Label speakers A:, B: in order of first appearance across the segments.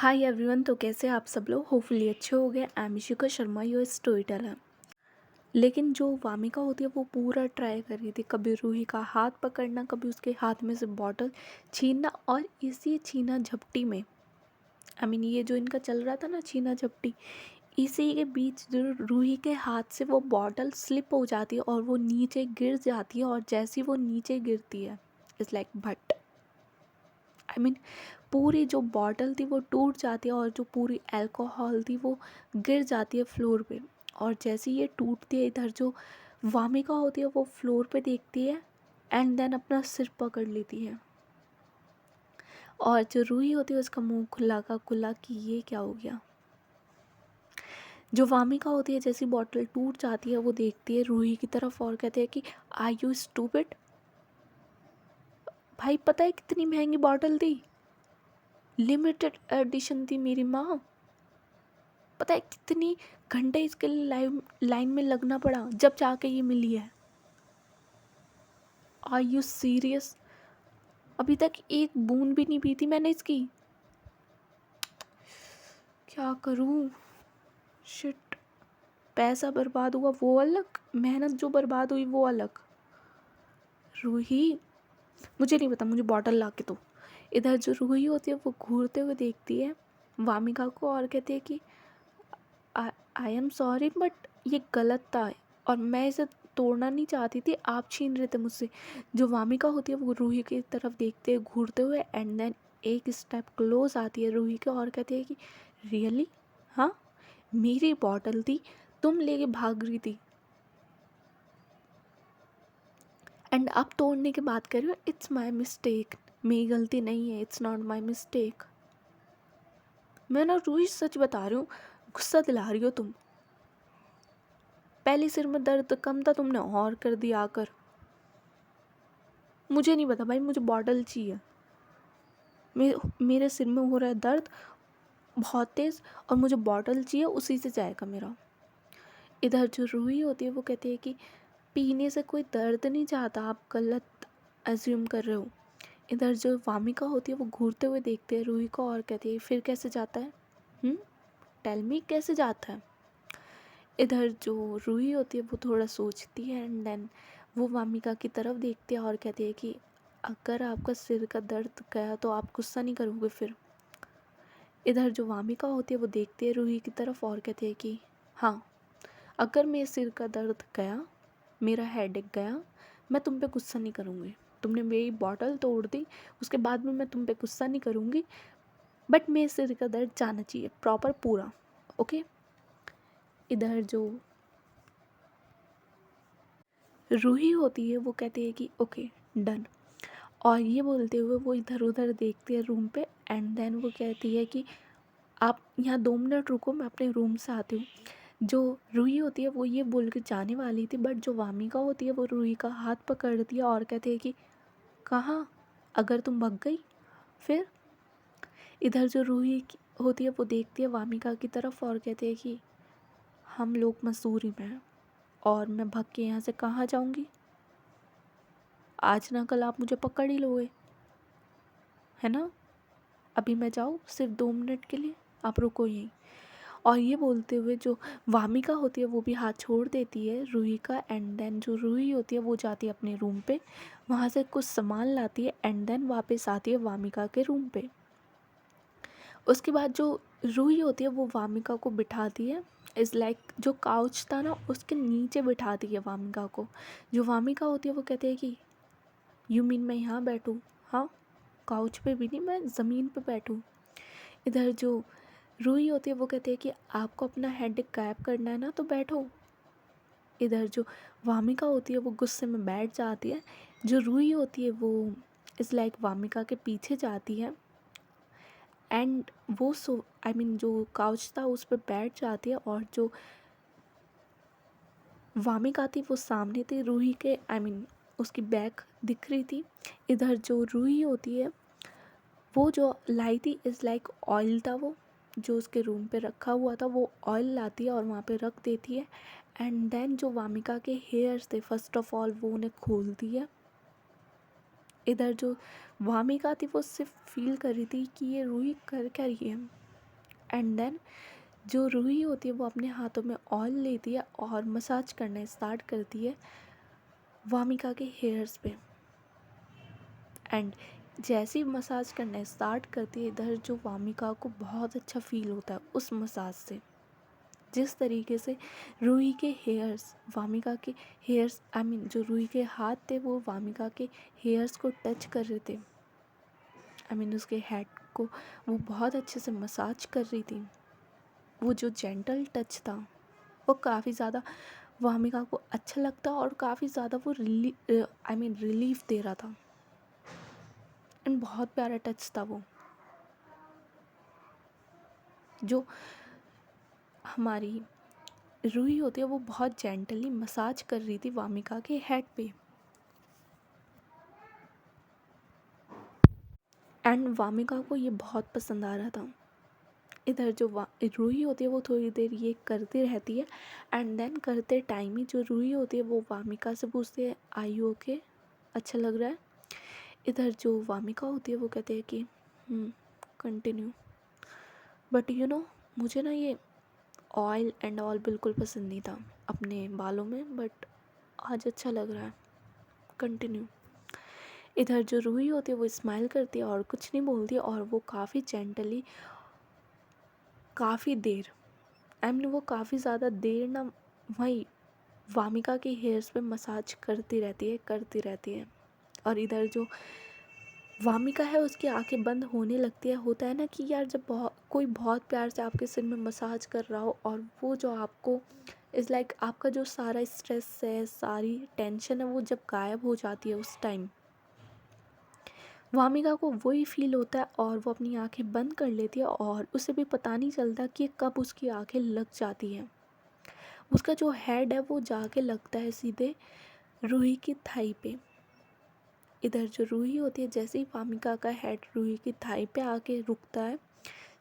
A: Hi everyone. तो कैसे आप सब लोग? होपफुली अच्छे हो गए। I am Ishika Sharma, your story teller. लेकिन जो वामिका होती है वो पूरा ट्राई कर रही थी, कभी रूही का हाथ पकड़ना, कभी उसके हाथ में से बॉटल छीनना। और इसी छीना झपटी में ये जो इनका चल रहा था ना, छीना झपटी, इसी के बीच जो रूही के हाथ से वो बॉटल स्लिप हो जाती है और वो नीचे गिर जाती है। और जैसी वो नीचे गिरती है, इट्स लाइक भट। पूरी जो बॉटल थी वो टूट जाती है और जो पूरी अल्कोहल थी वो गिर जाती है फ्लोर पे। और जैसे ये टूटती है, इधर जो वामिका होती है वो फ्लोर पे देखती है एंड देन अपना सिर पकड़ लेती है। और जो रूही होती है उसका मुंह खुला का खुला कि ये क्या हो गया। जो वामिका होती है, जैसी बॉटल टूट जाती है वो देखती है रूही की तरफ और कहते हैं कि आर यू स्टूपिड। भाई पता है कितनी महंगी बॉटल थी, लिमिटेड एडिशन थी मेरी माँ। पता है कितनी घंटे इसके लिए लाइन में लगना पड़ा जब जाके ये मिली है। Are you serious? अभी तक एक बूंद भी नहीं पी थी मैंने इसकी। क्या करूं? शिट। पैसा बर्बाद हुआ वो अलग, मेहनत जो बर्बाद हुई वो अलग। रूही, मुझे नहीं पता, मुझे बॉटल ला के दो। इधर जो रूही होती है वो घूरते हुए देखती है वामिका को और कहती है कि आई एम सॉरी बट ये गलत था और मैं इसे तोड़ना नहीं चाहती थी, आप छीन रहे थे मुझसे। जो वामिका होती है वो रूही की तरफ देखते हुए घूरते हुए एंड देन एक स्टेप क्लोज आती है रूही के और कहती है कि रियली? हाँ, मेरी बॉटल थी, तुम लेके भाग रही थी एंड अब तोड़ने की बात कर रही हो। इट्स माई मिस्टेक, मेरी गलती नहीं है, इट्स नॉट माई मिस्टेक। मैं ना रूही सच बता रही हूँ, गुस्सा दिला रही हो तुम। पहले सिर में दर्द कम था, तुमने और कर दिया आकर। मुझे नहीं पता भाई, मुझे बॉटल चाहिए। मेरे सिर में हो रहा है दर्द बहुत तेज़ और मुझे बॉटल चाहिए, उसी से जाएगा मेरा। इधर जो रूही होती है वो कहती है कि पीने से कोई दर्द नहीं जाता, आप गलत एज्यूम कर रहे हो। इधर जो वामिका होती है वो घूरते हुए देखते हैं रूही को और कहती है फिर कैसे जाता है? टेल मी, कैसे जाता है? इधर जो रूही होती है वो थोड़ा सोचती है एंड देन वो वामिका की तरफ देखती है और कहती है कि अगर आपका सिर का दर्द गया तो आप गुस्सा नहीं करोगे फिर? इधर जो वामिका होती है वो देखती है रूही की तरफ और कहती है कि हाँ, अगर मेरे सिर का दर्द गया, मेरा हेडेक गया, मैं तुम पे गुस्सा नहीं करूँगी। तुमने मेरी बॉटल तोड़ दी, उसके बाद में मैं तुम पे गुस्सा नहीं करूँगी, बट मेरे सिर का दर्द जाना चाहिए प्रॉपर पूरा। ओके। इधर जो रूही होती है वो कहती है कि ओके, डन। और ये बोलते हुए वो इधर उधर देखती है रूम पे एंड देन वो कहती है कि आप यहाँ 2 मिनट रुको, मैं अपने रूम से आती हूँ। जो रूही होती है वो ये बोल के जाने वाली थी, बट जो वामिका होती है वो रूही का हाथ पकड़ती है और कहती है कि कहाँ? अगर तुम भग गई फिर? इधर जो रूही होती है वो देखती है वामिका की तरफ और कहती है कि हम लोग मसूरी में हैं और मैं भग के यहाँ से कहाँ जाऊँगी? आज ना कल आप मुझे पकड़ ही लोगे, है ना? अभी मैं जाऊँ सिर्फ 2 मिनट के लिए, आप रुको यहीं। और ये बोलते हुए जो वामिका होती है वो भी हाथ छोड़ देती है रूही का एंड देन जो रूही होती है वो जाती है अपने रूम पे, वहाँ से कुछ सामान लाती है एंड देन वापस आती है वामिका के रूम पे। उसके बाद जो रूही होती है वो वामिका को बिठाती है, इज़ लाइक जो काउच था ना उसके नीचे बिठाती है वामिका को। जो वामिका होती है वो कहती है कि यू मीन मैं यहाँ बैठूँ? हाँ, काउच पे भी नहीं, मैं ज़मीन पे बैठूँ। इधर जो रूही होती है वो कहती है कि आपको अपना हेडेक गायब करना है ना तो बैठो। इधर जो वामिका होती है वो गुस्से में बैठ जाती है। जो रूही होती है वो इस लाइक वामिका के पीछे जाती है एंड वो जो काउच था उस पर बैठ जाती है। और जो वामिका थी वो सामने थी रूही के, उसकी बैक दिख रही थी। इधर जो रूही होती है वो जो लाई थी इज़ लाइक ऑयल था, वो जो उसके रूम पे रखा हुआ था वो ऑयल लाती है और वहाँ पे रख देती है एंड देन जो वामिका के हेयर्स थे फर्स्ट ऑफ ऑल वो उन्हें खोलती है। इधर जो वामिका थी वो सिर्फ फील कर रही थी कि ये रूही कर क्या रही है। एंड देन जो रूही होती है वो अपने हाथों में ऑयल लेती है और मसाज करना स्टार्ट करती है वामिका के हेयर्स पे। एंड जैसे ही मसाज करना स्टार्ट करती है, इधर जो वामिका को बहुत अच्छा फील होता है उस मसाज से। जिस तरीके से रूही के हेयर्स वामिका के हेयर्स आई मीन जो रूही के हाथ थे वो वामिका के हेयर्स को टच कर रहे थे, आई मीन उसके हेड को वो बहुत अच्छे से मसाज कर रही थी। वो जो जेंटल टच था वो काफ़ी ज़्यादा वामिका को अच्छा लगता और काफ़ी ज़्यादा वो रिलीफ दे रहा था। एंड बहुत प्यारा टच था वो, जो हमारी रूही होती है वो बहुत जेंटली मसाज कर रही थी वामिका के हेड पे। एंड वामिका को ये बहुत पसंद आ रहा था। इधर जो रूही होती है वो थोड़ी देर ये करती रहती है एंड देन करते टाइम ही जो रूही होती है वो वामिका से पूछती है आई यू ओके, अच्छा लग रहा है। इधर जो वामिका होती है वो कहते हैं कि कंटिन्यू, बट यू नो मुझे ना ये ऑयल एंड ऑल बिल्कुल पसंद नहीं था अपने बालों में, बट आज अच्छा लग रहा है, कंटिन्यू। इधर जो रूही होती है वो स्माइल करती है और कुछ नहीं बोलती और वो काफ़ी जेंटली काफ़ी देर वो काफ़ी ज़्यादा देर ना वहीं वामिका के हेयर्स पे मसाज करती रहती है। और इधर जो वामिका है उसकी आंखें बंद होने लगती है। होता है ना कि यार जब कोई बहुत प्यार से आपके सिर में मसाज कर रहा हो और वो जो आपको इज़ लाइक आपका जो सारा स्ट्रेस है, सारी टेंशन है, वो जब गायब हो जाती है उस टाइम वामिका को वही फील होता है और वो अपनी आंखें बंद कर लेती है और उसे भी पता नहीं चलता कि कब उसकी आंखें लग जाती हैं। उसका जो हेड है वो जाके लगता है सीधे रूही की थाई पे। इधर जो रूही होती है जैसे ही वामिका का हेड रूही की थाई पे आके रुकता है,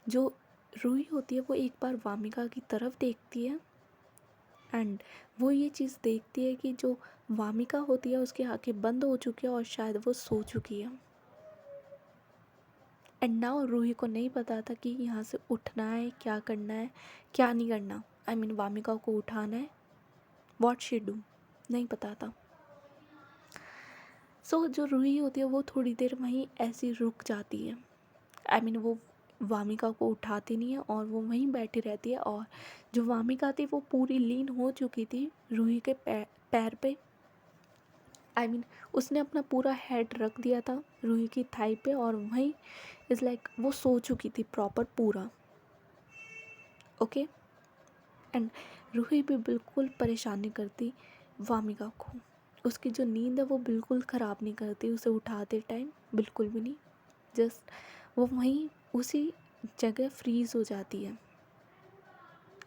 A: जो रूही होती है वो एक बार वामिका की तरफ देखती है एंड वो ये चीज़ देखती है कि जो वामिका होती है उसकी आंखें बंद हो चुकी है और शायद वो सो चुकी है। एंड नाउ रूही को नहीं पता था कि यहाँ से उठना है, क्या करना है, क्या नहीं करना। वामिका को उठाना है, व्हाट शी डू, नहीं पता था। सो जो रूही होती है वो थोड़ी देर वहीं ऐसी रुक जाती है। वो वामिका को उठाती नहीं है और वो वहीं बैठी रहती है और जो वामिका थी वो पूरी लीन हो चुकी थी रूही के पैर पे। उसने अपना पूरा हेड रख दिया था रूही की थाई पे और वहीं इज़ लाइक वो सो चुकी थी प्रॉपर पूरा। ओके। एंड रूही भी बिल्कुल परेशान नहीं करती वामिका को, उसकी जो नींद है वो बिल्कुल ख़राब नहीं करती उसे उठाते टाइम, बिल्कुल भी नहीं। जस्ट वो वहीं उसी जगह फ्रीज़ हो जाती है।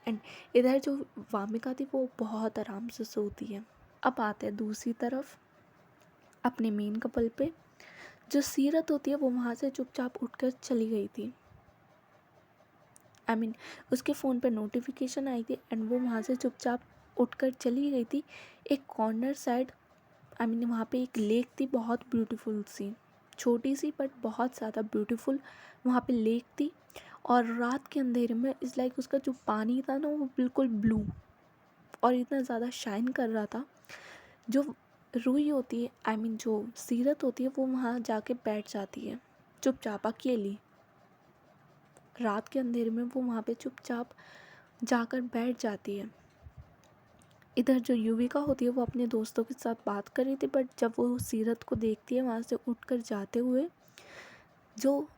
A: एंड इधर जो वामिका थी वो बहुत आराम से सोती है। अब आते हैं दूसरी तरफ अपने मेन कपल पे। जो सीरत होती है वो वहाँ से चुपचाप उठकर चली गई थी। उसके फ़ोन पे नोटिफिकेशन आई थी एंड वो वहाँ से चुपचाप उठकर चली गई थी एक कॉर्नर साइड। वहाँ पे एक लेक थी बहुत ब्यूटीफुल सी, छोटी सी बट बहुत ज़्यादा ब्यूटीफुल वहाँ पे लेक थी। और रात के अंधेरे में इज़ लाइक उसका जो पानी था ना वो बिल्कुल ब्लू और इतना ज़्यादा शाइन कर रहा था। जो रूही होती है जो सीरत होती है वो वहाँ जाके बैठ जाती है चुपचाप अकेली। रात के अंधेरे में वो वहाँ पे चुपचाप जाकर बैठ जाती है। इधर जो युविका होती है वो अपने दोस्तों के साथ बात कर रही थी, बट जब वो सीरत को देखती है वहाँ से उठकर जाते हुए, जो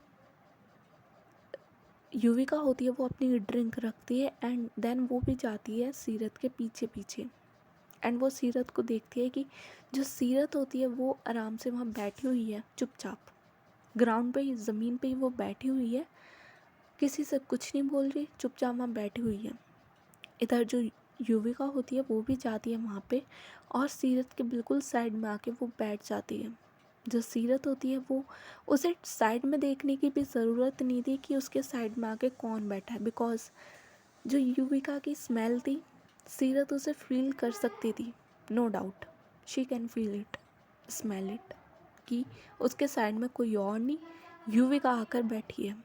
A: युविका होती है वो अपनी ड्रिंक रखती है एंड देन वो भी जाती है सीरत के पीछे पीछे। एंड वो सीरत को देखती है कि जो सीरत होती है वो आराम से वहाँ बैठी हुई है चुपचाप ग्राउंड पे ही, ज़मीन पे ही वो बैठी हुई है, किसी से कुछ नहीं बोल रही, चुपचाप वहाँ बैठी हुई है। इधर जो युविका होती है वो भी जाती है वहाँ पे और सीरत के बिल्कुल साइड में आके वो बैठ जाती है। जो सीरत होती है वो उसे साइड में देखने की भी ज़रूरत नहीं थी कि उसके साइड में आके कौन बैठा है, बिकॉज जो युविका की स्मेल थी सीरत उसे फील कर सकती थी। No doubt she can feel it, smell it, कि उसके साइड में कोई और नहीं युविका आकर बैठी है।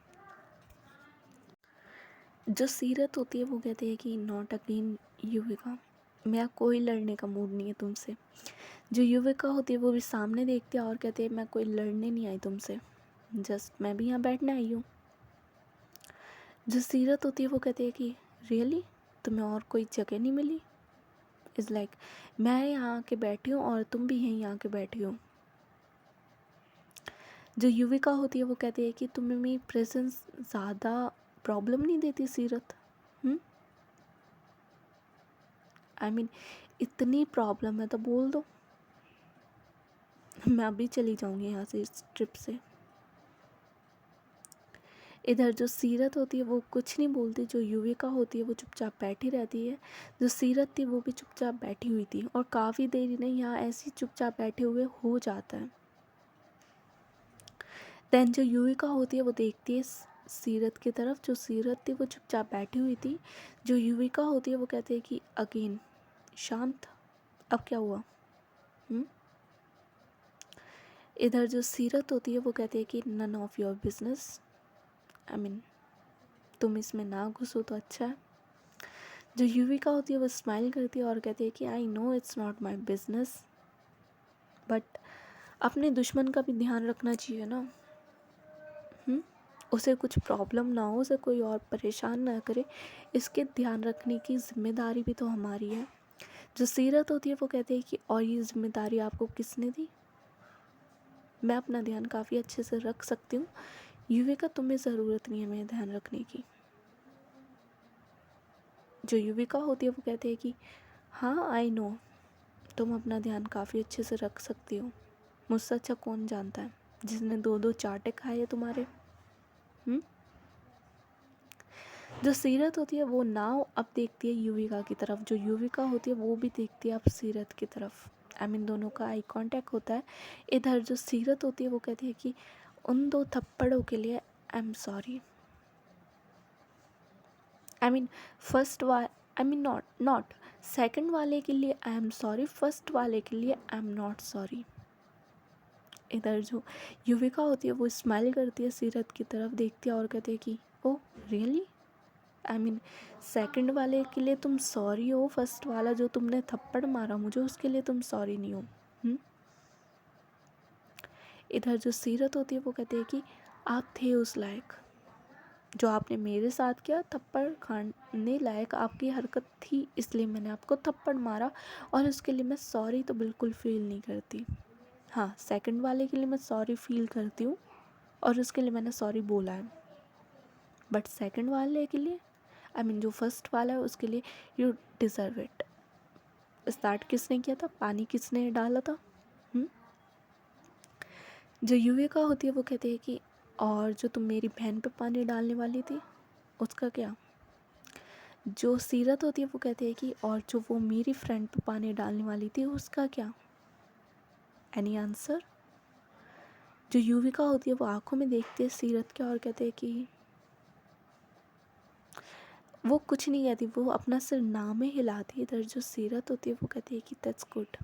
A: जो सीरत होती है वो कहती है कि नॉट अगेन युविका, मेरा कोई लड़ने का मूड नहीं है तुमसे। जो युविका होती है वो भी सामने देखती है और कहती है मैं कोई लड़ने नहीं आई तुमसे, जस्ट मैं भी यहाँ बैठने आई हूँ। जो सीरत होती है वो कहती है कि रियली तुम्हें और कोई जगह नहीं मिली? इज़ लाइक मैं यहाँ आके बैठी हूँ और तुम भी यहीं आके बैठी हो। जो युविका होती है वो कहती है कि तुम्हें मेरी प्रेजेंस ज़्यादा प्रॉब्लम नहीं देती सीरत? आई मीन इतनी प्रॉब्लम है तो बोल दो, मैं अभी चली जाऊंगी यहाँ से इस ट्रिप से। इधर जो सीरत होती है वो कुछ नहीं बोलती, जो युविका होती है वो चुपचाप बैठी रहती है। जो सीरत थी वो भी चुपचाप बैठी हुई थी और काफ़ी देर नहीं यहाँ ऐसे चुपचाप बैठे हुए हो जाता है। देन जो युविका होती है वो देखती है सीरत की तरफ। जो सीरत थी वो चुपचाप बैठी हुई थी। जो युविका होती है वो कहती है कि अगेन शांत, अब क्या हुआ? इधर जो सीरत होती है वो कहती है कि none of your business, I mean तुम इसमें ना घुसो तो अच्छा है। जो युविका होती है वो स्माइल करती है और कहती है कि I know it's not my business, but अपने दुश्मन का भी ध्यान रखना चाहिए ना। उसे कुछ प्रॉब्लम ना हो, उसे कोई और परेशान ना करे, इसके ध्यान रखने की जिम्मेदारी भी तो हमारी है। जो सीरत होती है वो कहती है कि और ये जिम्मेदारी आपको किसने दी? मैं अपना ध्यान काफ़ी अच्छे से रख सकती हूँ, युविका तुम्हें ज़रूरत नहीं है मेरे ध्यान रखने की। जो युविका होती है वो कहती है कि हाँ आई नो तुम अपना ध्यान काफ़ी अच्छे से रख सकती हो, मुझसे अच्छा कौन जानता है जिसने 2-2 चाटे खाए हैं तुम्हारे। जो सीरत होती है वो नाव अब देखती है युविका की तरफ, जो युविका होती है वो भी देखती है अब सीरत की तरफ। आई मीन दोनों का आई कांटेक्ट होता है। इधर जो सीरत होती है वो कहती है कि उन 2 थप्पड़ों के लिए I am sorry. I mean first वा आई मीन नॉट सेकंड वाले के लिए आई एम सॉरी, फर्स्ट वाले के लिए आई एम नॉट सॉरी। इधर जो युविका होती है वो स्माइल करती है, सीरत की तरफ देखती है और कहती है कि oh really, I mean second वाले के लिए तुम सॉरी हो, फर्स्ट वाला जो तुमने थप्पड़ मारा मुझे उसके लिए तुम सॉरी नहीं हो। इधर जो सीरत होती है वो कहती है कि आप थे उस लायक, जो आपने मेरे साथ किया थप्पड़ खाने लायक आपकी हरकत थी, इसलिए मैंने आपको थप्पड़ मारा और उसके लिए मैं सॉरी तो बिल्कुल फील नहीं करती। हाँ सेकंड वाले के लिए मैं सॉरी फील करती हूँ और उसके लिए मैंने सॉरी बोला है, बट सेकंड वाले के लिए आई मीन जो फर्स्ट वाला है उसके लिए यू डिज़र्व इट। स्टार्ट किसने किया था, पानी किसने डाला था? जो युविका होती है वो कहती है कि और जो तुम मेरी बहन पे पानी डालने वाली थी उसका क्या? जो सीरत होती है वो कहती है कि और जो वो मेरी फ्रेंड पे पानी डालने वाली थी उसका क्या? Any answer? जो युविका होती है वो आंखों में देखती है सीरत के और कहते हैं कि वो कुछ नहीं कहती, वो अपना सिर ना में हिलाती है। इधर जो सीरत होती है वो कहती है कि दैट्स गुड।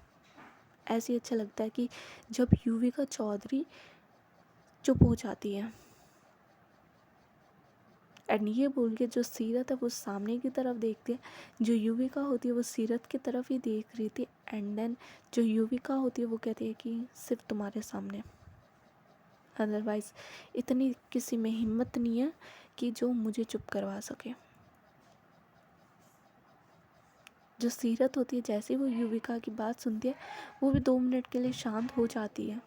A: ऐसे ही अच्छा लगता है कि जब युविका चौधरी चुप हो जाती है एंड ये बोल के जो सीरत है वो सामने की तरफ देखती है। जो युविका होती है वो सीरत की तरफ ही देख रही थी एंड देन जो युविका होती है वो कहती है कि सिर्फ तुम्हारे सामने, अदरवाइज़ इतनी किसी में हिम्मत नहीं है कि जो मुझे चुप करवा सके। जो सीरत होती है जैसे वो युविका की बात सुनती है वो भी 2 मिनट के लिए शांत हो जाती है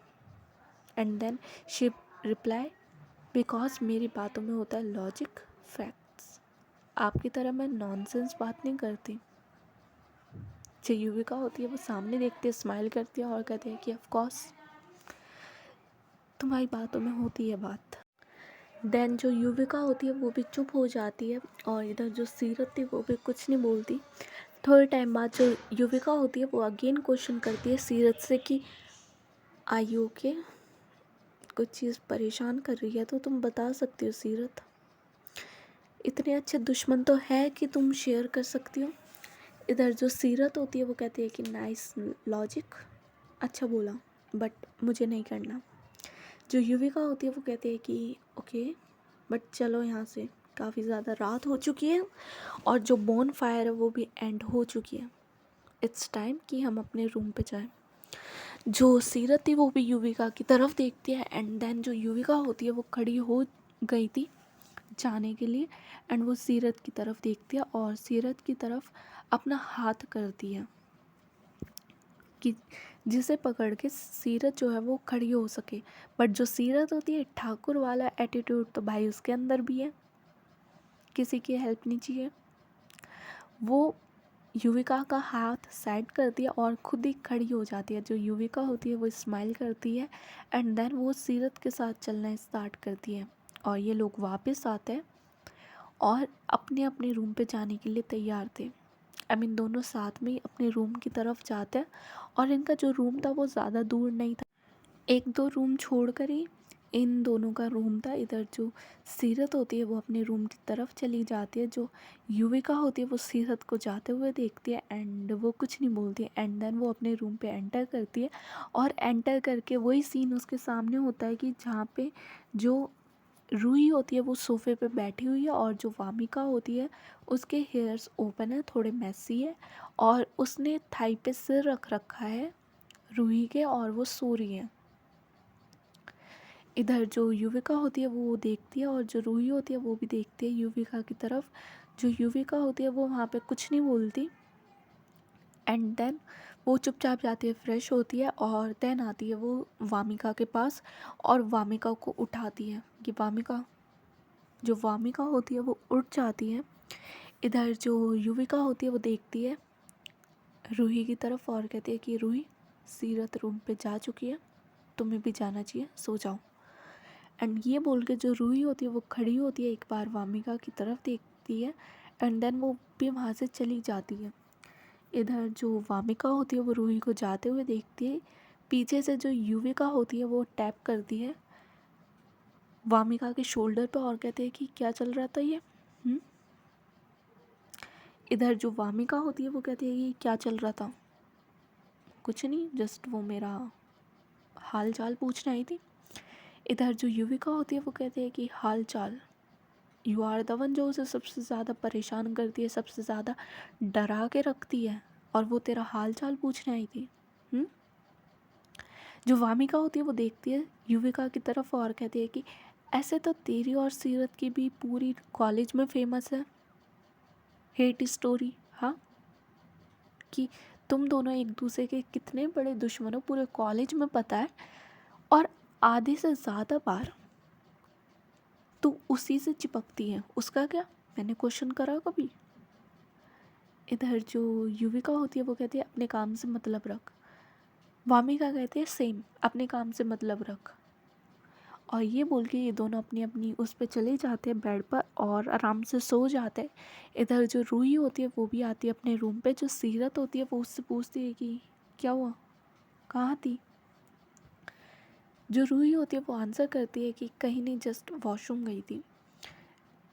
A: and then she reply because मेरी बातों में होता है लॉजिक फैक्ट्स, आपकी तरह मैं नॉनसेंस बात नहीं करती। जो युविका होती है वो सामने देखती है, स्माइल करती है और कहती है कि ऑफ कोर्स तुम्हारी बातों में होती है बात। देन जो युविका होती है वो भी चुप हो जाती है और इधर जो सीरत थी वो भी कुछ नहीं बोलती। थोड़े टाइम बाद जो युविका होती है वो अगेन क्वेश्चन करती है सीरत से कि आई यू ओके, कुछ चीज़ परेशान कर रही है तो तुम बता सकती हो सीरत, इतने अच्छे दुश्मन तो है कि तुम शेयर कर सकती हो। इधर जो सीरत होती है वो कहती है कि नाइस लॉजिक, अच्छा बोला बट मुझे नहीं करना। जो युविका होती है वो कहती है कि ओके बट चलो यहाँ से, काफ़ी ज़्यादा रात हो चुकी है और जो बोन फायर है वो भी एंड हो चुकी है। इट्स टाइम कि हम अपने रूम पे जाएं। जो सीरत थी वो भी युविका की तरफ देखती है एंड देन जो युविका होती है वो खड़ी हो गई थी जाने के लिए एंड वो सीरत की तरफ देखती है और सीरत की तरफ अपना हाथ करती है कि जिसे पकड़ के सीरत जो है वो खड़ी हो सके। बट जो सीरत होती है ठाकुर वाला एटीट्यूड तो भाई उसके अंदर भी है, किसी की हेल्प नहीं चाहिए। वो युविका का हाथ साइड करती है और खुद ही खड़ी हो जाती है। जो युविका होती है वो स्माइल करती है एंड देन वो सीरत के साथ चलना स्टार्ट करती है और ये लोग वापस आते हैं और अपने अपने रूम पे जाने के लिए तैयार थे। आई मीन दोनों साथ में ही अपने रूम की तरफ जाते हैं और इनका जो रूम था वो ज़्यादा दूर नहीं था, 1-2 रूम छोड़कर ही इन दोनों का रूम था। इधर जो सीरत होती है वो अपने रूम की तरफ चली जाती है, जो युविका होती है वो सीरत को जाते हुए देखती है एंड वो कुछ नहीं बोलती है एंड देन वो अपने रूम पे एंटर करती है और एंटर करके वही सीन उसके सामने होता है कि जहाँ पे जो रूही होती है वो सोफ़े पे बैठी हुई है और जो वामिका होती है उसके हेयर्स ओपन है, थोड़े मेसी है और उसने थाई पे सिर रख रखा है रूही के और वो सो रही है। इधर जो युविका होती है वो देखती है और जो रूही होती है वो भी देखती है युविका की तरफ। जो युविका होती है वो वहाँ पे कुछ नहीं बोलती एंड देन वो चुपचाप जाती है, फ्रेश होती है और देन आती है वो वामिका के पास और वामिका को उठाती है कि वामिका। जो वामिका होती है वो उठ जाती है। इधर जो युविका होती है वो देखती है रूही की तरफ और कहती है कि रूही, सीरत रूम पे जा चुकी है, तुम्हें भी जाना चाहिए, सो जाओ। एंड ये बोल के जो रूही होती है वो खड़ी होती है, एक बार वामिका की तरफ देखती है एंड देन वो भी वहाँ से चली जाती है। इधर जो वामिका होती है वो रूही को जाते हुए देखती है, पीछे से जो युविका होती है वो टैप करती है वामिका के शोल्डर पे और कहते हैं कि क्या चल रहा था ये। इधर जो वामिका होती है वो कहती है कि क्या चल रहा था, कुछ नहीं, जस्ट वो मेरा हाल चाल पूछने आई थी। इधर जो युविका होती है वो कहती है कि हाल चाल, यू आर द वन जो उसे सबसे ज़्यादा परेशान करती है, सबसे ज़्यादा डरा के रखती है और वो तेरा हाल चाल पूछने आई थी। जो वामिका होती है वो देखती है युविका की तरफ और कहती है कि ऐसे तो तेरी और सीरत की भी पूरी कॉलेज में फेमस है हेट स्टोरी, हाँ, कि तुम दोनों एक दूसरे के कितने बड़े दुश्मन हो पूरे कॉलेज में पता है और आधे से ज़्यादा बार तू उसी से चिपकती है, उसका क्या, मैंने क्वेश्चन करा कभी। इधर जो युविका होती है वो कहती है अपने काम से मतलब रख। वामिका कहते हैं सेम, अपने काम से मतलब रख। और ये बोल के ये दोनों अपनी अपनी उस पर चले जाते हैं बेड पर और आराम से सो जाते हैं। इधर जो रूही होती है वो भी आती है अपने रूम पे। जो सीरत होती है वो उससे पूछती है कि क्या हुआ, कहाँ थी। जो रूही होती है वो आंसर करती है कि कहीं नहीं, जस्ट वॉशरूम गई थी।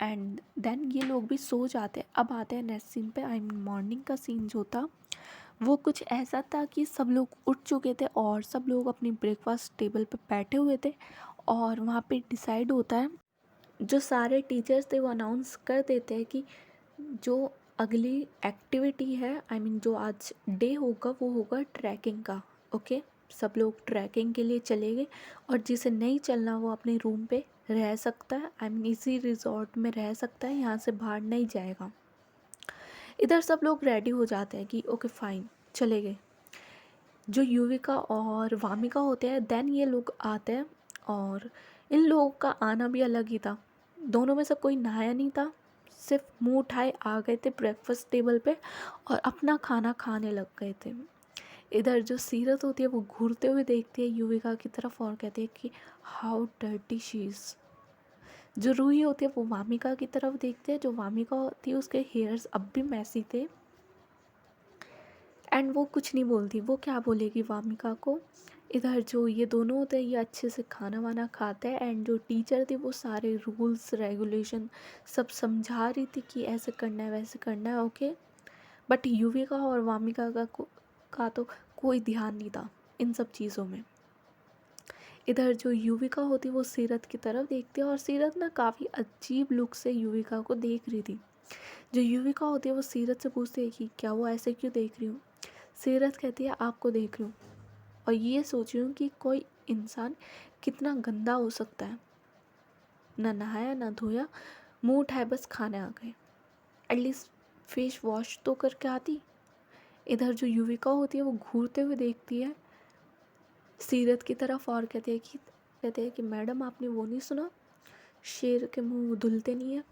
A: एंड देन ये लोग भी सो जाते हैं। अब आते हैं नेक्स्ट सीन पे। आई मीन मॉर्निंग का सीन जो था वो कुछ ऐसा था कि सब लोग उठ चुके थे और सब लोग अपनी ब्रेकफास्ट टेबल पे बैठे हुए थे और वहाँ पे डिसाइड होता है, जो सारे टीचर्स थे वो अनाउंस कर देते हैं कि जो अगली एक्टिविटी है, आई मीन जो आज डे होगा वो होगा ट्रैकिंग का। ओके, सब लोग ट्रैकिंग के लिए चले गए और जिसे नहीं चलना वो अपने रूम पे रह सकता है, आई मीन इसी रिजॉर्ट में रह सकता है, यहाँ से बाहर नहीं जाएगा। इधर सब लोग रेडी हो जाते हैं कि ओके फाइन, चले गए। जो युविका और वामिका होते हैं देन ये लोग आते हैं और इन लोगों का आना भी अलग ही था। दोनों में से कोई नहाया नहीं था, सिर्फ मुंह उठाए आ गए थे ब्रेकफास्ट टेबल पे और अपना खाना खाने लग गए थे। इधर जो सीरत होती है वो घूरते हुए देखती है युविका की तरफ और कहती है कि हाउ डर्टी शी इज़। जो रूही होती है वो वामिका की तरफ देखती है। जो वामिका होती है उसके हेयर्स अब भी मैसी थे एंड वो कुछ नहीं बोलती, वो क्या बोलेगी वामिका को। इधर जो ये दोनों होते हैं ये अच्छे से खाना वाना खाते हैं एंड जो टीचर थी वो सारे रूल्स रेगुलेशन सब समझा रही थी कि ऐसे करना है वैसे करना है। ओके, बट युविका और वामिका का तो कोई ध्यान नहीं था इन सब चीज़ों में। इधर जो युविका होती है वो सीरत की तरफ देखती है और सीरत ना काफ़ी अजीब लुक से युविका को देख रही थी। जो युविका होती है वो सीरत से पूछती है कि क्या वो ऐसे क्यों देख रही हूँ। सीरत कहती है आपको देख रही हूँ और ये सोच रही हूँ कि कोई इंसान कितना गंदा हो सकता है, ना नहाया ना धोया, मुंह उठाए बस खाने आ गए, एटलीस्ट फेस वॉश तो करके आती। इधर जो युविका होती है वो घूरते हुए देखती है सीरत की तरफ और कहते हैं कि मैडम आपने वो नहीं सुना, शेर के मुंह धुलते नहीं है।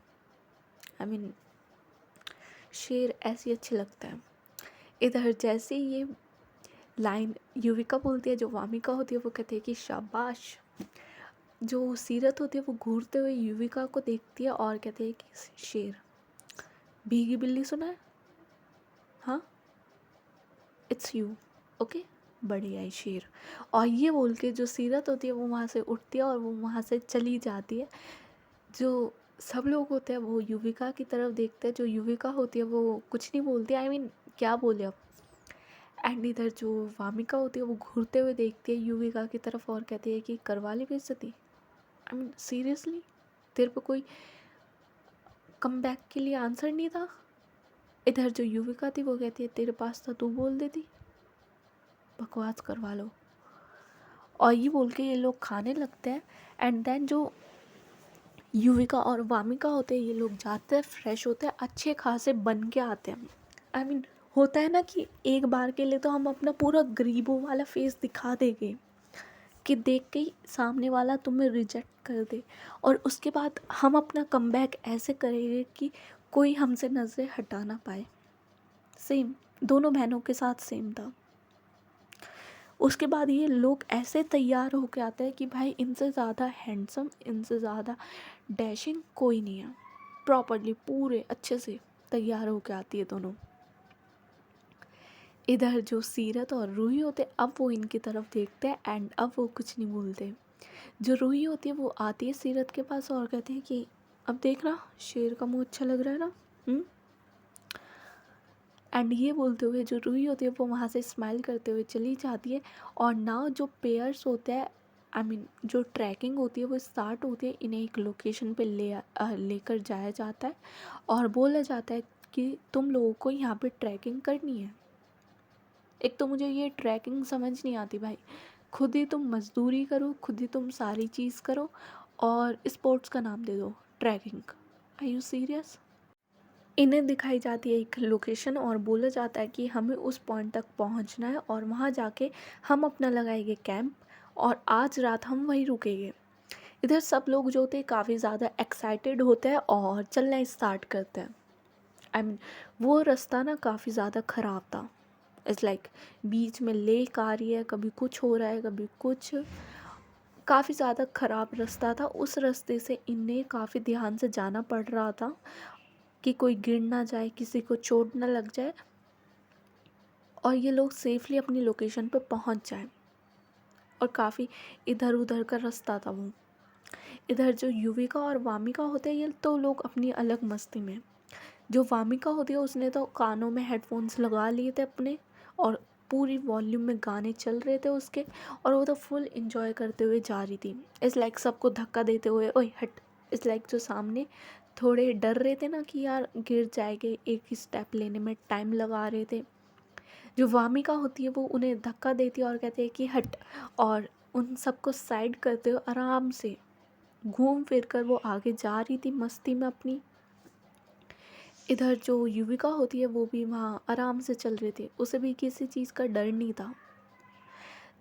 A: आई मीन शेर ऐसे ही अच्छे लगता है। इधर जैसे ही ये लाइन युविका बोलती है, जो वामिका होती है वो कहती है कि शाबाश। जो सीरत होती है वो घूरते हुए युविका को देखती है और कहती है कि शेर, भीगी बिल्ली सुना है? हाँ, इट्स यू, ओके, बढ़िया है शेर। और ये बोल के जो सीरत होती है वो वहाँ से उठती है और वो वहाँ से चली जाती है। जो सब लोग होते हैं वो युविका की तरफ देखते हैं। जो युविका होती है वो कुछ नहीं बोलती, आई मीन क्या बोले अब। एंड इधर जो वामिका होती है वो घूरते हुए देखती है युविका की तरफ और कहती है कि करवा ली बेइज्जती। आई मीन सीरियसली, तेरे पे कोई कम बैक के लिए आंसर नहीं था? इधर जो युविका थी वो कहती है तेरे पास था तू बोल देती, बकवास करवा लो। और ये बोल के ये लोग खाने लगते हैं। एंड देन जो युविका और वामिका होते हैं ये लोग जाते हैं, फ्रेश होते हैं, अच्छे खासे बन के आते हैं। आई मीन होता है ना कि एक बार के लिए तो हम अपना पूरा गरीबों वाला फेस दिखा देंगे कि देख के ही सामने वाला तुम्हें रिजेक्ट कर दे, और उसके बाद हम अपना कमबैक ऐसे करेंगे कि कोई हमसे नज़रें हटा ना पाए। सेम दोनों बहनों के साथ सेम था। उसके बाद ये लोग ऐसे तैयार होके आते हैं कि भाई इनसे ज़्यादा हैंडसम, इनसे ज़्यादा डैशिंग कोई नहीं है। प्रॉपरली पूरे अच्छे से तैयार होके आती है दोनों। इधर जो सीरत और रूही होते अब वो इनकी तरफ देखते हैं एंड अब वो कुछ नहीं बोलते। जो रूही होती है वो आती है सीरत के पास और कहते हैं कि अब देखना शेर का मुंह अच्छा लग रहा है ना। एंड ये बोलते हुए जो रूही होती है वो वहाँ से स्माइल करते हुए चली जाती है। और नाउ जो पेयर्स होते हैं, आई मीन जो ट्रैकिंग होती है वो स्टार्ट होती है। इन्हें एक लोकेशन पे लेकर जाया जाता है और बोला जाता है कि तुम लोगों को यहाँ पे ट्रैकिंग करनी है। एक तो मुझे ये ट्रैकिंग समझ नहीं आती भाई, खुद ही तुम मजदूरी करो, खुद ही तुम सारी चीज़ करो और स्पोर्ट्स का नाम दे दो ट्रैकिंग। Are you serious? इन्हें दिखाई जाती है एक लोकेशन और बोला जाता है कि हमें उस पॉइंट तक पहुंचना है और वहां जाके हम अपना लगाएंगे कैंप और आज रात हम वहीं रुकेंगे। इधर सब लोग जो थे काफ़ी ज़्यादा एक्साइटेड होते हैं और चलना स्टार्ट करते हैं। आई मीन वो रास्ता ना काफ़ी ज़्यादा ख़राब था। इट्स लाइक बीच में लेक आ रही है, कभी कुछ हो रहा है कभी कुछ, काफ़ी ज़्यादा ख़राब रास्ता था। उस रास्ते से इन्हें काफ़ी ध्यान से जाना पड़ रहा था कि कोई गिर ना जाए, किसी को चोट ना लग जाए और ये लोग सेफली अपनी लोकेशन पे पहुंच जाए। और काफ़ी इधर उधर का रास्ता था वो। इधर जो युविका और वामिका होते हैं ये तो लोग अपनी अलग मस्ती में। जो वामिका होती है उसने तो कानों में हेडफोन्स लगा लिए थे अपने और पूरी वॉल्यूम में गाने चल रहे थे उसके, और वो तो फुल इंजॉय करते हुए जा रही थी। इट्स लाइक सबको धक्का देते हुए ओए हट। इट्स लाइक जो सामने थोड़े डर रहे थे ना कि यार गिर जाएंगे, एक ही स्टेप लेने में टाइम लगा रहे थे, जो वामिका होती है वो उन्हें धक्का देती है और कहती है कि हट, और उन सबको साइड करते हुए आराम से घूम फिर कर वो आगे जा रही थी मस्ती में अपनी। इधर जो युविका होती है वो भी वहाँ आराम से चल रही थी, उसे भी किसी चीज़ का डर नहीं था।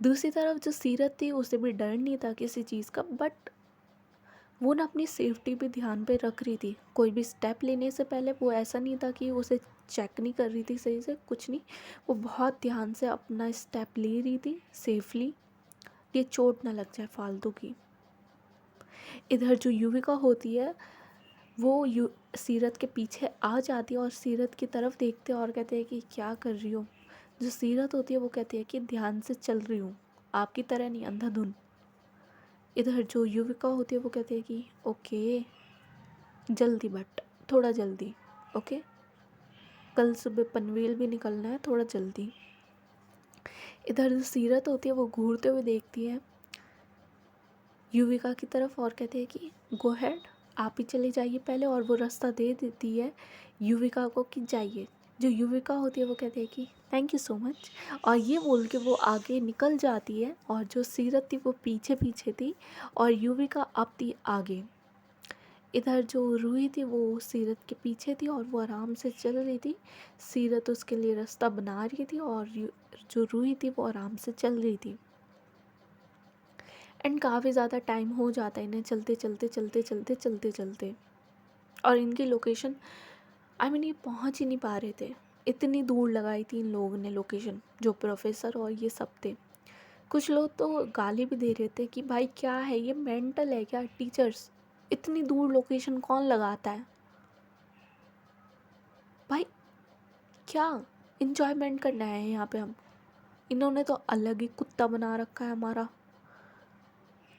A: दूसरी तरफ जो सीरत थी उसे भी डर नहीं था किसी चीज़ का, बट वो ना अपनी सेफ्टी भी ध्यान पे रख रही थी। कोई भी स्टेप लेने से पहले वो ऐसा नहीं था कि उसे चेक नहीं कर रही थी सही से, कुछ नहीं, वो बहुत ध्यान से अपना स्टेप ले रही थी सेफली, ये चोट ना लग जाए फालतू की। इधर जो युविका होती है वो सीरत के पीछे आ जाती है और सीरत की तरफ देखते हैं और कहते हैं कि क्या कर रही हो। जो सीरत होती है वो कहती है कि ध्यान से चल रही हूँ, आपकी तरह नहीं अंधाधुन। इधर जो युविका होती है वो कहती है कि ओके जल्दी, बट थोड़ा जल्दी, ओके, कल सुबह पनवेल भी निकलना है, थोड़ा जल्दी। इधर जो सीरत होती है वो घूरते हुए देखती है युविका की तरफ और कहते हैं कि गो हैड, आप ही चले जाइए पहले, और वो रास्ता दे देती है युविका को कि जाइए। जो युविका होती है वो कहती है कि थैंक यू सो मच, और ये बोल के वो आगे निकल जाती है। और जो सीरत थी वो पीछे पीछे थी और युविका अब थी आगे। इधर जो रूही थी वो सीरत के पीछे थी और वो आराम से चल रही थी। सीरत उसके लिए रास्ता बना रही थी और जो रूही थी वो आराम से चल रही थी। एंड काफ़ी ज़्यादा टाइम हो जाता है इन्हें चलते चलते चलते चलते चलते चलते, और इनकी लोकेशन ये पहुंच ही नहीं पा रहे थे। इतनी दूर लगाई थी इन लोगों ने लोकेशन, जो प्रोफेसर और ये सब थे। कुछ लोग तो गाली भी दे रहे थे कि भाई क्या है ये, मेंटल है क्या टीचर्स, इतनी दूर लोकेशन कौन लगाता है भाई, क्या इंजॉयमेंट करना है यहाँ पे हम। इन्होंने तो अलग ही कुत्ता बना रखा है हमारा।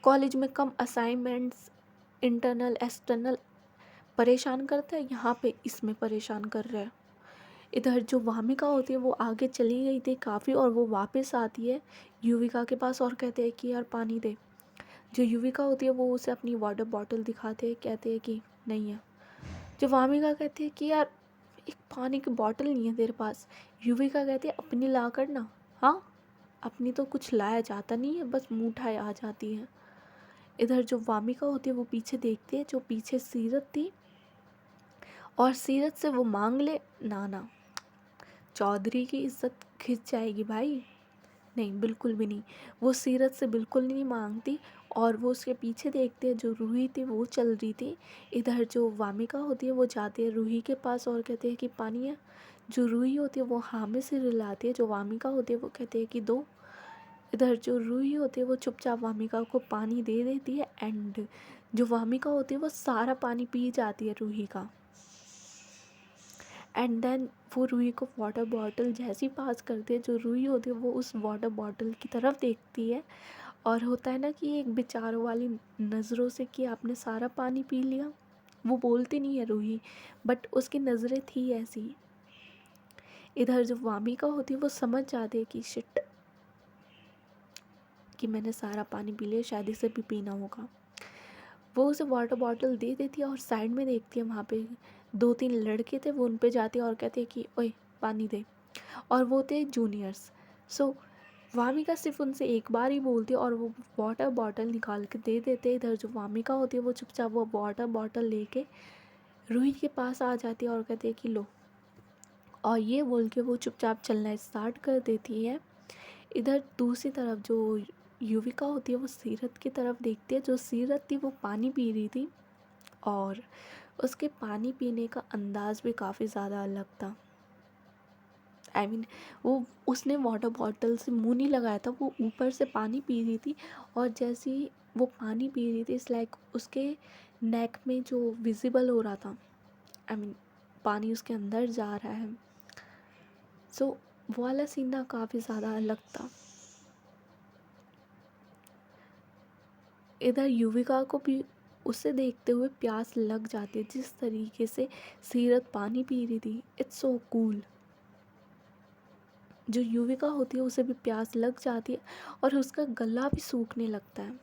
A: कॉलेज में कम असाइनमेंट्स, इंटरनल एक्सटर्नल परेशान करता है, यहाँ पे इसमें परेशान कर रहा है। इधर जो वामिका होती है वो आगे चली गई थी काफ़ी, और वो वापस आती है युविका के पास और कहते हैं कि यार पानी दे। जो युविका होती है वो उसे अपनी वाटर बॉटल दिखाते हैं, कहते हैं कि नहीं है। जो वामिका कहती है कि यार एक पानी की बॉटल नहीं है तेरे पास। युविका कहती है अपनी ला कर ना। हाँ, अपनी तो कुछ लाया जाता नहीं है, बस मुँह उठाए आ जाती है। इधर जो वामिका होती है वो पीछे देखती है, जो पीछे सीरत थी, और सीरत से वो मांग ले। ना, चौधरी की इज्जत खिंच जाएगी भाई, नहीं बिल्कुल भी नहीं। वो सीरत से बिल्कुल नहीं मांगती, और वो उसके पीछे देखते हैं। जो रूही थी वो चल रही थी। इधर जो वामिका होती है वो जाती है रूही के पास और कहते हैं कि पानी है। जो रूही होती है वो हाँ में सिर हिलाती है। जो वामिका होती है वो कहते हैं कि दो। इधर जो रूही होती है वो चुपचाप वामिका को पानी दे देती है, एंड जो वामिका होती है वो सारा पानी पी जाती है रूही का। एंड देन वो रूही को वाटर बॉटल जैसी पास करती है, जो रूही होती है वो उस वाटर बॉटल की तरफ देखती है, और होता है ना कि एक बेचारों वाली नज़रों से कि आपने सारा पानी पी लिया। वो बोलती नहीं है रूही, बट उसकी नज़रें थी ऐसी। इधर जो वामिका होती है वो समझ जाती है कि शिट, कि मैंने सारा पानी पी लिया, शायद इसे भी पीना होगा। वो उसे वाटर बॉटल दे देती है और साइड में देखती है, वहाँ पे 2-3 लड़के थे, वो उन पे जाते हैं और कहते हैं कि ओए पानी दे, और वो थे जूनियर्स। सो वामिका सिर्फ उनसे एक बार ही बोलती है और वो वाटर बॉटल निकाल के दे देते। इधर जो वामिका होती है वो चुपचाप वो वाटर बॉटल लेके रूही के पास आ जाती है और कहती है कि लो, और ये बोल के वो चुपचाप चलना स्टार्ट कर देती है। इधर दूसरी तरफ जो युविका होती है वो सीरत की तरफ देखती है। जो सीरत थी वो पानी पी रही थी, और उसके पानी पीने का अंदाज़ भी काफ़ी ज़्यादा अलग था। वो उसने वाटर बॉटल से मुंह नहीं लगाया था, वो ऊपर से पानी पी रही थी, और जैसे ही वो पानी पी रही थी इट्स लाइक उसके नेक में जो विजिबल हो रहा था, पानी उसके अंदर जा रहा है। सो वो वाला सीन ना काफ़ी ज़्यादा अलग था। इधर युविका को भी उसे देखते हुए प्यास लग जाती है, जिस तरीके से सीरत पानी पी रही थी। It's so cool. जो युविका होती है उसे भी प्यास लग जाती है और उसका गला भी सूखने लगता है।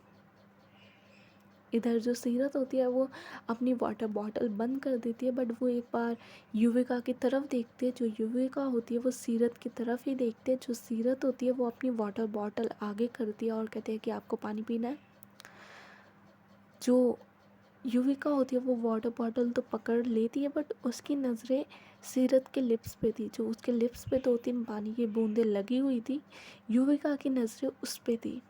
A: इधर जो सीरत होती है वो अपनी वाटर बॉटल बंद कर देती है, बट वो एक बार युविका की तरफ देखती है। जो युविका होती है वो सीरत की तरफ ही देखती है। जो सीरत होती है वो अपनी वाटर बॉटल आगे करती है और कहते हैं कि आपको पानी पीना है। जो युविका होती है वो वाटर बॉटल तो पकड़ लेती है, बट उसकी नज़रें सीरत के लिप्स पे थी। जो उसके लिप्स पे 2-3 पानी की बूंदें लगी हुई थी, युविका की नज़रें उस पे थी।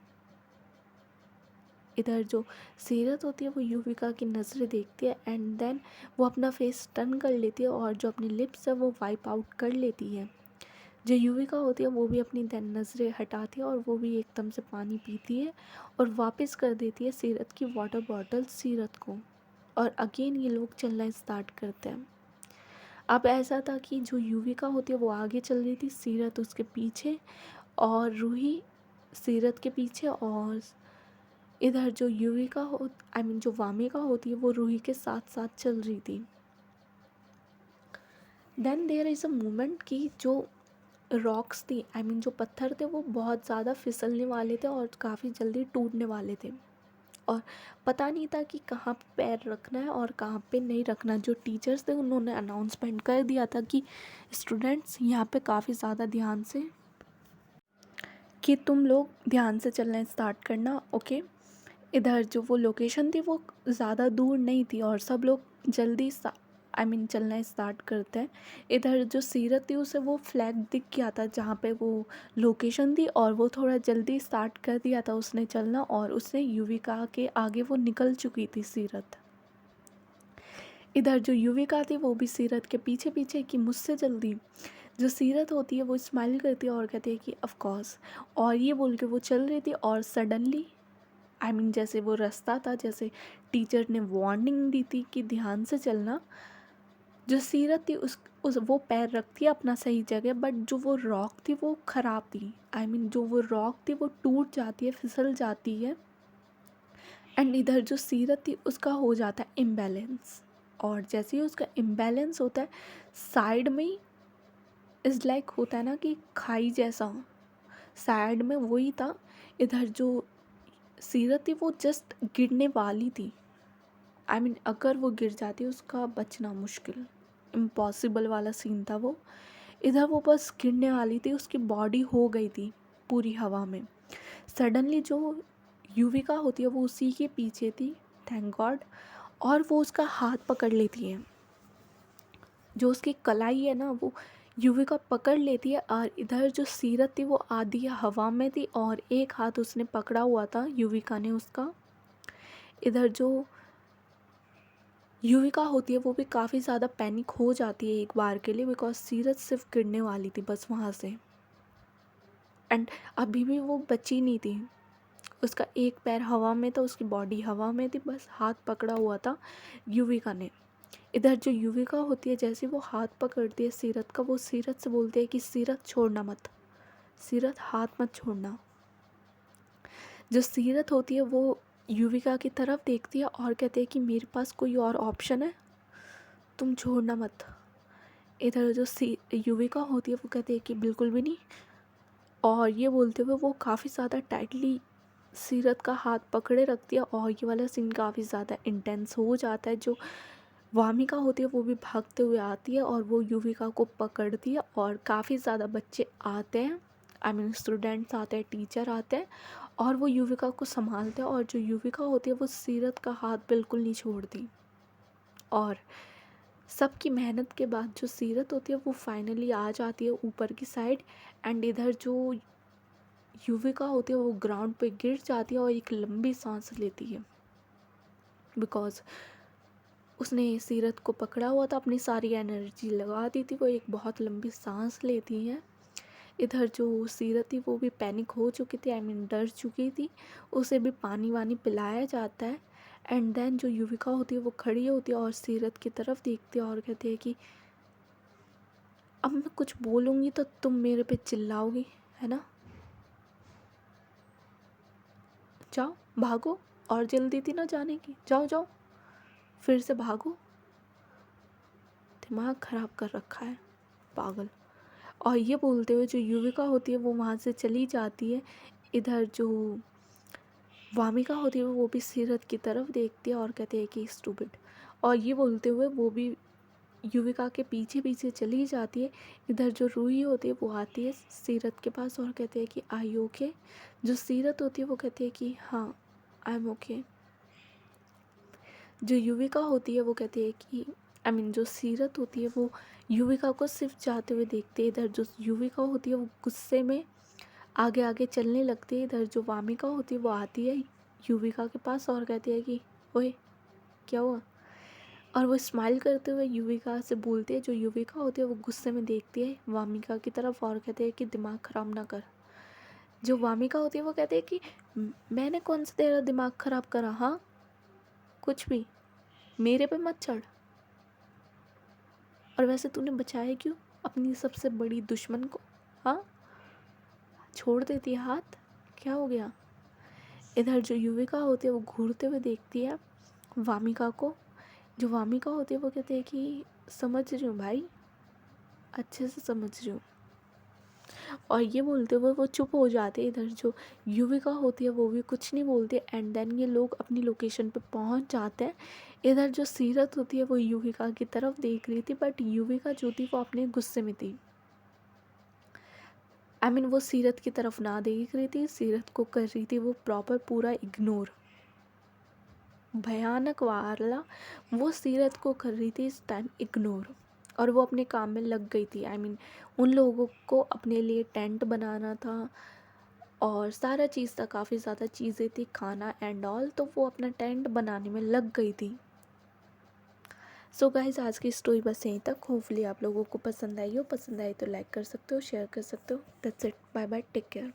A: इधर जो सीरत होती है वो युविका की नज़रें देखती है, एंड देन वो अपना फेस टर्न कर लेती है और जो अपनी लिप्स है वो वाइप आउट कर लेती है। जो युविका होती है वो भी अपनी देन नज़रें हटाती है और वो भी एकदम से पानी पीती है और वापस कर देती है सीरत की वाटर बॉटल सीरत को, और अगेन ये लोग चलना स्टार्ट करते हैं। अब ऐसा था कि जो युविका होती है वो आगे चल रही थी, सीरत उसके पीछे, और रूही सीरत के पीछे, और इधर जो युविका हो जो वामिका होती है वो रूही के साथ साथ चल रही थी। Then there is a moment कि जो रॉक्स थी, जो पत्थर थे वो बहुत ज़्यादा फिसलने वाले थे और काफ़ी जल्दी टूटने वाले थे। और पता नहीं था कि कहाँ पे पैर रखना है और कहाँ पे नहीं रखना। जो टीचर्स थे उन्होंने अनाउंसमेंट कर दिया था कि स्टूडेंट्स यहाँ पे काफ़ी ज़्यादा ध्यान से, कि तुम लोग ध्यान से चलना स्टार्ट करना, ओके। इधर जो वो लोकेशन थी वो ज़्यादा दूर नहीं थी और सब लोग जल्दी चलना स्टार्ट करते हैं। इधर जो सीरत थी उसे वो फ्लैग दिख गया था जहाँ पे वो लोकेशन थी, और वो थोड़ा जल्दी स्टार्ट कर दिया था उसने चलना, और उसने युविका के आगे वो निकल चुकी थी सीरत। इधर जो युविका थी वो भी सीरत के पीछे पीछे कि मुझसे जल्दी। जो सीरत होती है वो स्माइल करती है और कहती है कि ऑफ कोर्स, और ये बोल के वो चल रही थी, और सडनली जैसे वो रास्ता था, जैसे टीचर ने वार्निंग दी थी कि ध्यान से चलना, जो सीरत थी उस वो पैर रखती है अपना सही जगह, बट जो वो रॉक थी वो ख़राब थी। जो वो रॉक थी वो टूट जाती है, फिसल जाती है, एंड इधर जो सीरत थी उसका हो जाता है इम्बैलेंस। और जैसे ही उसका इम्बैलेंस होता है, साइड में ही इज़ लाइक होता है ना कि खाई जैसा, साइड में वही था। इधर जो सीरत थी वो जस्ट गिरने वाली थी। अगर वो गिर जाती उसका बचना मुश्किल, इम्पॉसिबल वाला सीन था वो। इधर वो बस गिरने वाली थी, उसकी बॉडी हो गई थी पूरी हवा में। सडनली जो युविका होती है वो उसी के पीछे थी, थैंक गॉड, और वो उसका हाथ पकड़ लेती है। जो उसकी कलाई है ना वो युविका पकड़ लेती है, और इधर जो सीरत थी वो आधी हवा में थी और एक हाथ उसने पकड़ा हुआ था युविका ने उसका। इधर जो युविका होती है वो भी काफ़ी ज़्यादा पैनिक हो जाती है एक बार के लिए, बिकॉज सीरत सिर्फ गिरने वाली थी बस वहाँ से, एंड अभी भी वो बची नहीं थी। उसका एक पैर हवा में था, उसकी बॉडी हवा में थी, बस हाथ पकड़ा हुआ था युविका ने। इधर जो युविका होती है जैसे वो हाथ पकड़ती है सीरत का, वो सीरत से बोलती है कि सीरत छोड़ना मत, सीरत हाथ मत छोड़ना। जो सीरत होती है वो युविका की तरफ देखती है और कहती है कि मेरे पास कोई और ऑप्शन है, तुम छोड़ना मत। इधर जो युविका होती है वो कहती है कि बिल्कुल भी नहीं, और ये बोलते हुए वो काफ़ी ज़्यादा टाइटली सीरत का हाथ पकड़े रखती है, और ये वाला सीन काफ़ी ज़्यादा इंटेंस हो जाता है। जो वामिका होती है वो भी भागते हुए आती है और वो युविका को पकड़ती है, और काफ़ी ज़्यादा बच्चे आते हैं, स्टूडेंट्स आते हैं, टीचर आते हैं, और वो युविका को संभालते हैं। और जो युविका होती है वो सीरत का हाथ बिल्कुल नहीं छोड़ती, और सबकी मेहनत के बाद जो सीरत होती है वो फाइनली आ जाती है ऊपर की साइड, एंड इधर जो युविका होती है वो ग्राउंड पे गिर जाती है और एक लंबी सांस लेती है, बिकॉज उसने सीरत को पकड़ा हुआ था, अपनी सारी एनर्जी लगा दी थी, वो एक बहुत लंबी सांस लेती है। इधर जो सीरत थी वो भी पैनिक हो चुकी थी, डर चुकी थी। उसे भी पानी वानी पिलाया जाता है, एंड देन जो युविका होती है वो खड़ी होती है और सीरत की तरफ देखती है और कहती है कि अब मैं कुछ बोलूँगी तो तुम मेरे पे चिल्लाओगी, है ना, जाओ भागो, और जल्दी थी ना जाने की, जाओ जाओ फिर से भागो, दिमाग ख़राब कर रखा है पागल। और ये बोलते हुए जो युविका होती है वो वहाँ से चली जाती है। इधर जो वामिका होती है वो भी सीरत की तरफ देखती है और कहती है कि स्टूपिड, और ये बोलते हुए वो भी युविका के पीछे पीछे चली जाती है। इधर जो रूही होती है वो आती है सीरत के पास और कहती है कि आई ओके। जो सीरत होती है वो कहती है कि हाँ आई एम ओके। जो युविका होती है वो कहती है कि जो सीरत होती है वो युविका को सिर्फ जाते हुए देखती है। इधर जो युविका होती है वो गुस्से में आगे आगे चलने लगती है। इधर जो वामिका होती है वो आती है युविका के पास और कहती है कि ओए क्या हुआ, और वो स्माइल करते हुए युविका से बोलती है। जो युविका होती है वो गुस्से में देखती है वामिका की तरफ और कहती है कि दिमाग ख़राब ना कर। जो वामिका होती है वो कहती है कि मैंने कौन सा तेरा दिमाग ख़राब करा, हाँ कुछ भी, मेरे पे मत चढ़, और वैसे तूने बचाया क्यों अपनी सबसे बड़ी दुश्मन को, हाँ छोड़ देती है हाथ, क्या हो गया। इधर जो युविका होती है वो घूरते हुए देखती है वामिका को। जो वामिका होती है वो कहती है कि समझ रही हूँ भाई, अच्छे से समझ रही हूँ। और ये बोलते हुए वो चुप हो जाते। इधर जो युविका होती है वो भी कुछ नहीं बोलती, एंड देन ये लोग अपनी लोकेशन पे पहुंच जाते हैं। इधर जो सीरत होती है वो युविका की तरफ देख रही थी, बट युविका जो थी वो अपने गुस्से में थी। आई मीन वो सीरत की तरफ ना देख रही थी, सीरत को कर रही थी वो प्रॉपर पूरा इग्नोर, भयानक वाला। वो सीरत को कर रही थी इस टाइम इग्नोर, और वो अपने काम में लग गई थी। आई मीन उन लोगों को अपने लिए टेंट बनाना था और सारा चीज़ था, काफ़ी ज़्यादा चीज़ें थी, खाना एंड ऑल, तो वो अपना टेंट बनाने में लग गई थी। सो गाइज आज की स्टोरी बस यहीं तक। होपफुली आप लोगों को पसंद आई हो, पसंद आई तो लाइक कर सकते हो, शेयर कर सकते हो। That's it, bye bye, take care.